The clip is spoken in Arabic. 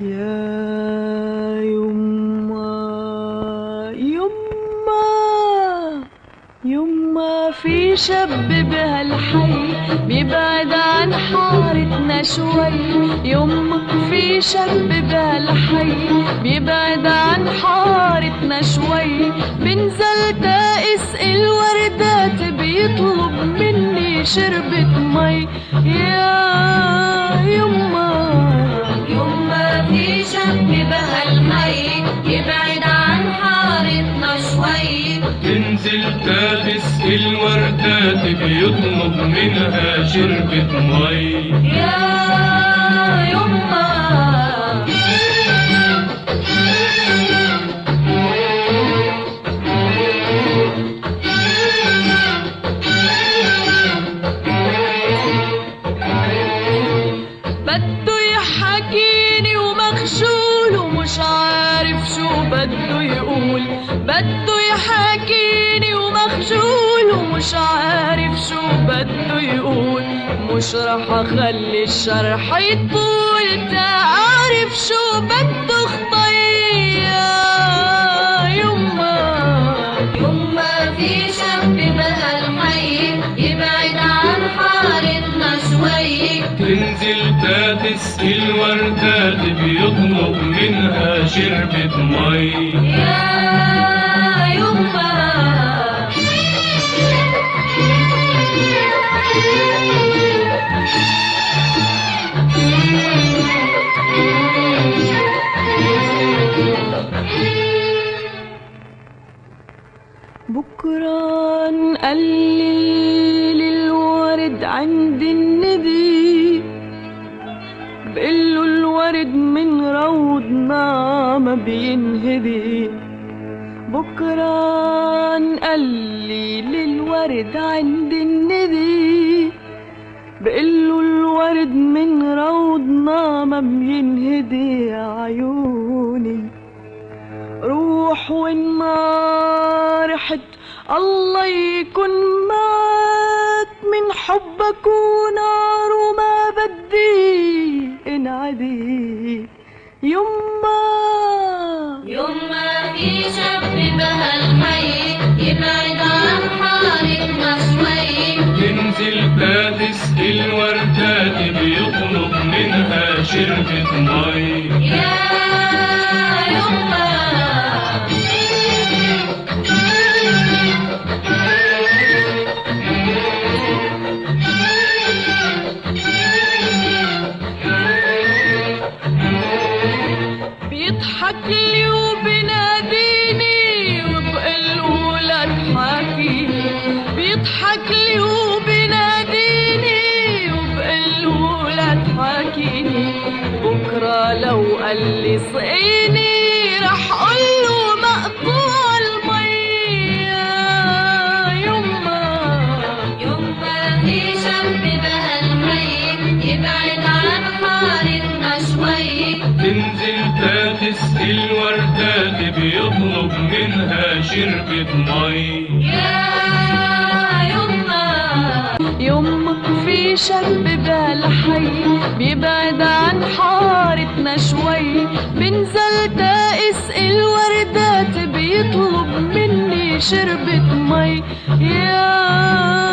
يا يما يما يما في شاب بهالحي بيبعد عن حارتنا شوي. يما في شاب بهالحي بيبعد عن حارتنا شوي. بنزل تائس الوردات بيطلب مني شربة مي. يا يما في شاب بهالحي يبعد عن حارتنا شوي. تنزل تابس الوردات بيطلب منها شربة مي. يا يما بده يحكيني ومخجول ومش عارف شو بده يقول. بده يحكيني ومخجول ومش عارف شو بده يقول. مش رح اخلي الشرح يطول تعرف شو بده خطي. يا يما في شاب بهالحي يبعد عن حارتنا شوي. تنزل تابس الوردات بيطلب منها شربة مي. يا يما بكرة نقلل الورد عند النبي. بقله الورد من روضنا ما بينهدي. بكرة نقلل الورد عند النبي. بقله الورد من روضنا ما بينهدي. عيوني روح وين ما رحت الله يكون معك. من حبك ونار وما بدي انعدي. يما في شاب بهالحي يبعد عن حارتنا شوي. تنزل تابس الوردات بيطلب منها شربة مي. يا يما بيضحك لي وبناديني وبقله لا تحاكيني. بيضحك لي وبناديني وبقله لا تحاكيني. بكرة لو قال لي سقيني رح قله مقطوع المي. يا يما في شاب بهالحي يبعد عن حارتنا شوي. تنزل تابس الوردات بيطلب منها شربة مي. يا يما في شاب بهالحي بيبعد عن حارتنا شوي. بنزل تائس الوردات بيطلب مني شربة مي. يا